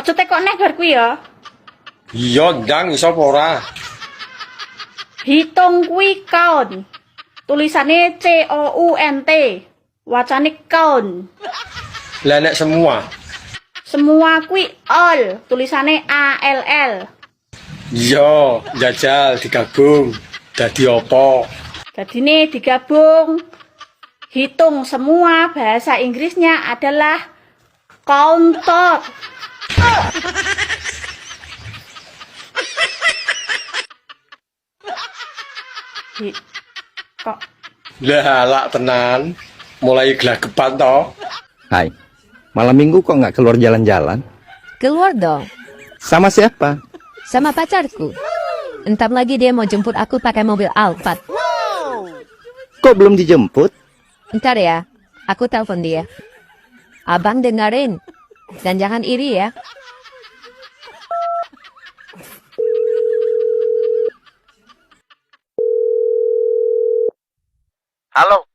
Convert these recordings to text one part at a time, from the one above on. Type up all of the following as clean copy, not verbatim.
Aja tekok neh bar kuwi ya. Iya, ndang iso apa ora? Hitung kuwi count. Tulisane COUNT. Wacane count. Lah nek semua. Semua kuwi all. Tulisane ALL. Iya, jajal digabung. Dadi apa? Dadine digabung. Hitung semua bahasa Inggrisnya adalah counted. Kok Lah lak tenan. Mulai gelagapan to. Hai, malam minggu kok nggak keluar jalan-jalan? Keluar dong, Sama siapa? sama pacarku. Entar lagi dia mau jemput aku pakai mobil Alphard. Kok belum dijemput? Ntar ya, aku telepon dia. Abang dengerin, dan jangan iri ya. Halo,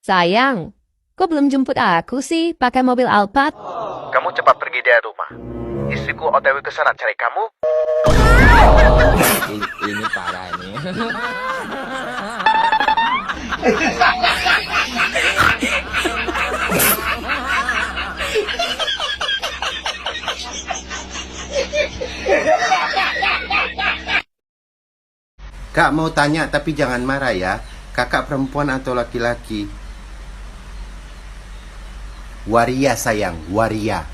Sayang, kok belum jemput aku sih pakai mobil Alphard? kamu cepat pergi dari rumah. Istriku OTW ke sana cari kamu. Ini parah ini. Kak mau tanya tapi jangan marah ya. Kakak perempuan atau laki-laki? Waria sayang, waria.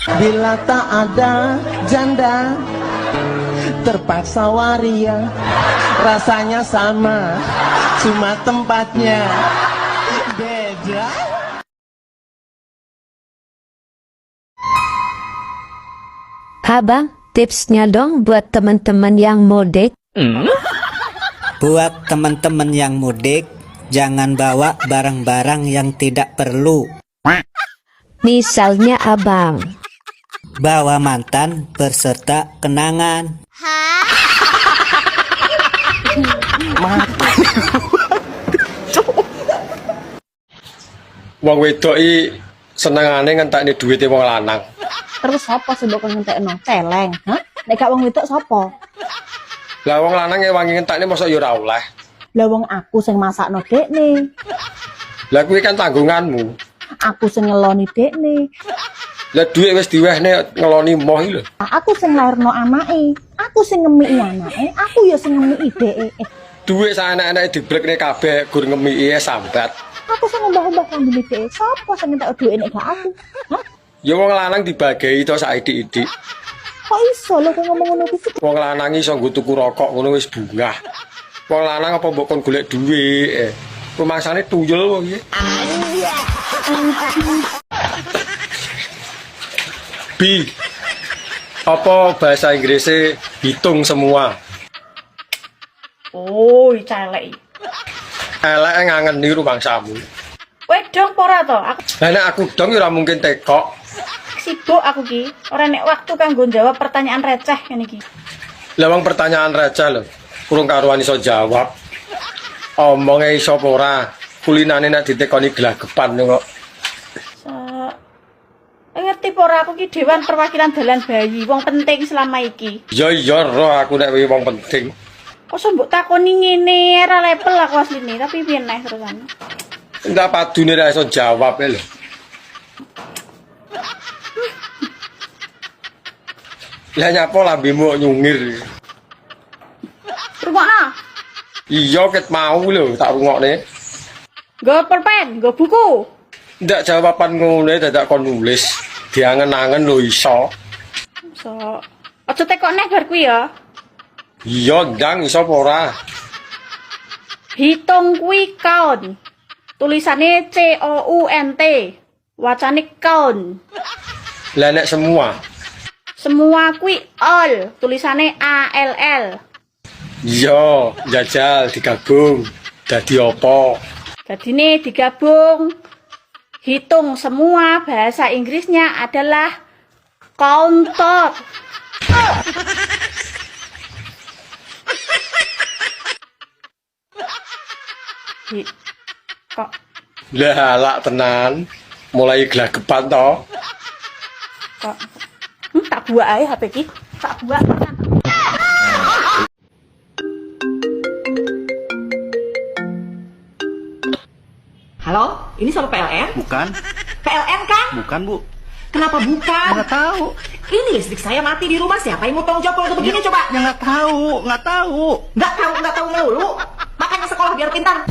Bila tak ada janda, terpaksa waria. Rasanya sama, cuma tempatnya beda. Abang, tipsnya dong buat teman-teman yang mudik. Buat teman-teman yang mudik, jangan bawa barang-barang yang tidak perlu. Misalnya abang. Bawa mantan berserta kenangan. Wong wedok iki senengane ngentekne duwite wong lanang. terus sapa sing mbok ngentekno? Celeng, hah? Nek gak wong wedok sapa? Lah wong lanang e wangi ngentekne mosok ya ora oleh. Lah wong aku sing masakno dekne. Lah kuwi kan tanggunganmu. Aku sing ngeloni dekne. Lah dhuwit wis diwehne ngeloni moh iki lho. Aku sing lairno anake. Aku sing ngemiki anake. Aku ya sing ngemiki dheke. Dhuwit sak enak-enake diblekne kabeh gur ngemiki sambat. Aku sing ngombah-ombah kambine dheke. Sapa sing entek dhuwit nek gak aku? Hah? Ya wong lanang dibagi to sak idik-idik. Kok iso lho kok ngomong ngono kuwi? Wong lanang iso nggo tuku rokok ngono wis bungah. Wong lanang apa mbok kon golek dhuwit. Rumangsane tuyul wong iki. Bi. Apa bahasa Inggrisnya hitung semua? Oh, celek. Elek ngangeni rumangsamu. Wedong apa ora to? Aku Lah nek aku dong ya ora mungkin tekok. sibuk aku ki. Ora nek waktu kanggo jawab pertanyaan receh ngene iki. Lah wong pertanyaan receh lho. Kurang karuan iso jawab. Omonge iso apa ora? Kulinane nek ditekoni gelagapan kok. Ngerti apa ora aku ki dewan perwakilan dalan bayi, wong penting selama iki. Ya iya roh aku nek wong penting. Kok mbok takoni ngene ora level aku asline, tapi piye neh terusan. Enggak padune ra iso jawab lho. Lah nyapa lambemu nyungir. Rungokno. Iya ket mau lho tak rungokne. Nggo pulpen, nggo buku. Ndak jawaban ngono dadak kon nulis. Diangen-angen lho iso. So, aja tekok neh bar kuwi ya. Iya ndang iso apa ora? Hitung kuwi count. Tulisane COUNT. Wacane count. Lah nek semua. Semua kuwi all. Tulisane ALL. Iya, jajal digabung. Dadi apa? Dadine digabung. Hitung semua bahasa Inggrisnya adalah counted. Kok Lah lak tenan. Mulai gelagapan to. Tak buat ae HP ki. Tak buat. Halo, ini sama PLN? Bukan, PLN kan? bukan Bu. Kenapa bukan? Nggak tahu. Ini listrik saya mati di rumah, siapa yang mau tanggung jawab kalau begini coba? Ya nggak tahu, nggak tahu. Nggak tahu melulu. Makanya sekolah biar pintar.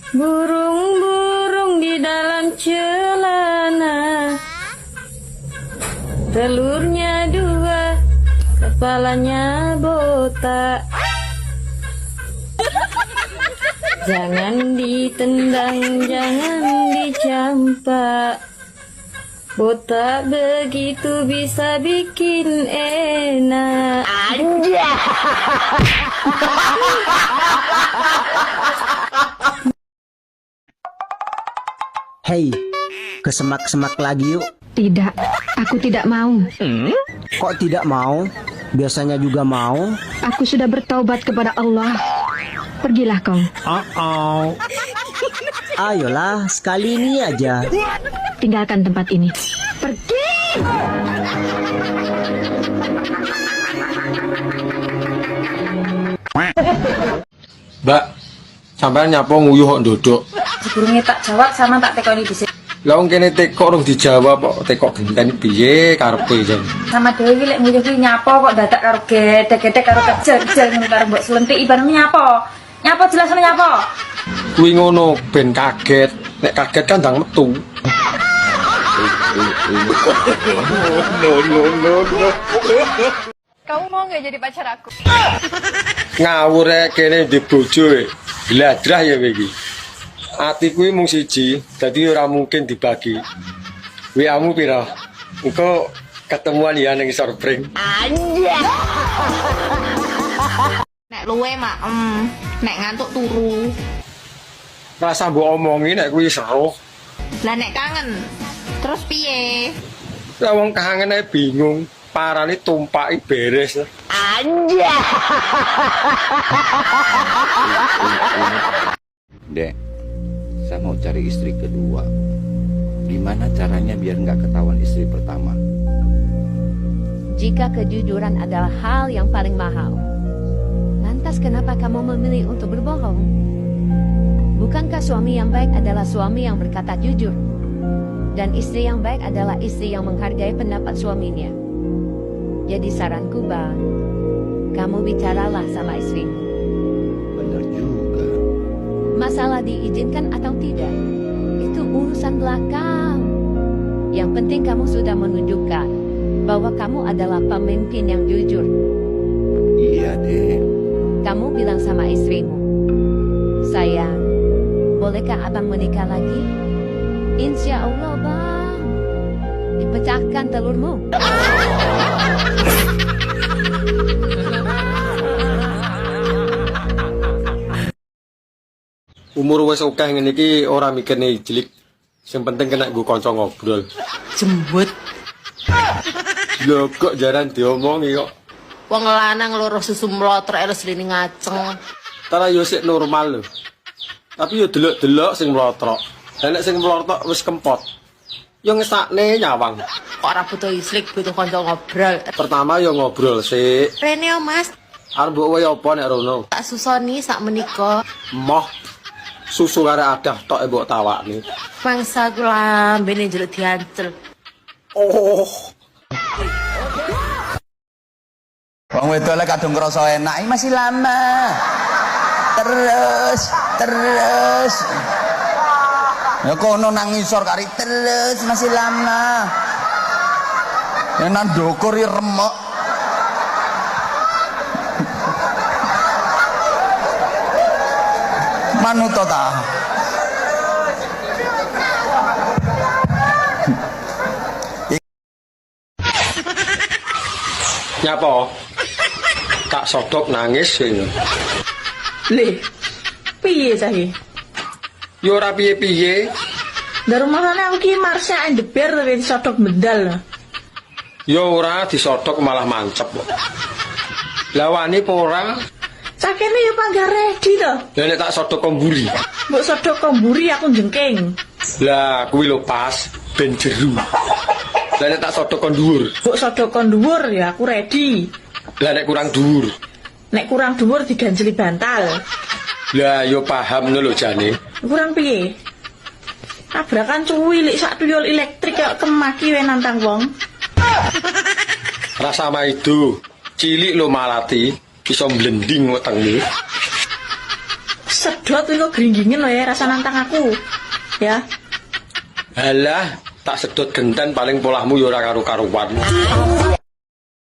Burung-burung di dalam celana, telurnya 2, kepalanya botak. Jangan ditendang, jangan dicampak. Botak begitu bisa bikin enak. Hei, ke semak-semak lagi yuk. Tidak, aku tidak mau. Kok tidak mau? Biasanya juga mau. Aku sudah bertaubat kepada Allah. Pergilah kau. Ayolah, sekali ini aja. Tinggalkan tempat ini. Pergi! Mbak, sampean nyapa nguyuh kok ndodok. Sebelumnya tak jawab sama tak tekoni di sini. Lah wong kene teko rung dijawab kok teko genteni piye karepe jan. Sama Dewi lek nguyuh ki nyapa kok dadak karo gedek-gedek karo kejel-kejel ngono karo mbok selentik ibaratnya nyapa. Nyapa jelasane nyapa? Kuwi ngono ben kaget. Nek kaget kan ndang metu. Kamu mau nggak jadi pacar aku? Ngawur kene di bojo e. Bladrah ya kowe iki. Ati kuwi mung siji, dadi ora mungkin dibagi. WA-mu pira? Engko ketemuan ya ning Sorpring. Nek luwe maem, nek ngantuk turu. Rasa mbok omongi nek kuwi seru. Lah nek kangen, terus piye? Lah wong kangen ae bingung, parane tumpaki beres. Dek, saya mau cari istri kedua. Gimana caranya biar nggak ketahuan istri pertama? Jika kejujuran adalah hal yang paling mahal, lantas kenapa kamu memilih untuk berbohong? Bukankah suami yang baik adalah suami yang berkata jujur? Dan istri yang baik adalah istri yang menghargai pendapat suaminya. Jadi saranku, Bang, kamu bicaralah sama istrimu. Bener juga. Masalah diizinkan atau tidak, itu urusan belakang. Yang penting kamu sudah menunjukkan bahwa kamu adalah pemimpin yang jujur. Iya, Dek. Kamu bilang sama istrimu, sayang, bolehkah abang menikah lagi? Insya Allah, Bang. Dipecahkan telurmu. Umur wis akeh ngene iki ora mikirne cilik. Sing penting kena nggo kanca ngobrol. Jembut. Lho kok jaran diomongi kok. Wong lanang loro susu mlotrek elus lini ngaceng. Tara yo sik normal lho. Tapi yo delok-delok sing mlotrok. Lah nek sing mlotrok wis kempot. Yo ngesakne nyawang. Kok ora butuh islik, butuh kanca ngobrol. Pertama yo ngobrol sik. Rene yo, Mas. Arep mbok wae apa nek rono? Tak susoni sak menika. Moh susu karo adah tok mbok tawakne. Mangsa ku lambene njeluk diancel. Oh. Wong wedok lek kadung krasa enak, ini masih lama. Terus. Ya kono nang ngisor kari terus masih lama. Ya nang ndukur ya remek. Manut ta. Nyapa? Tak sodok nangis ya. Le. Piye saiki? Yo ora piye-piye. Dari rumahane aku ki Marsha endeber tapi disodok medal. Yo ora disodok malah mancep kok. Lah wani apa ora? Sakene yo panggah ready to. Lah nek tak sodok komburi. Mbok sodok komburi aku jengking. Lah kuwi lho pas. ben jeru. Lah nek tak sodok kon dhuwur. Mbok sodok kon dhuwur ya aku ready. Lah nek kurang dhuwur. Nek kurang dhuwur diganjeli bantal. Lah yo paham lho jane. Kurang piye? Tabrakan cuwilik sak tuyul elektrik kaya kemaki wae nantang wong. Rasa sama itu. Cilik lo malati iso blending wetengmu. Sedot kuwi kok gringgingen lho ya rasa nantang aku. Ya. Halah, tak sedot genten paling polahmu yo ora karo-karuan.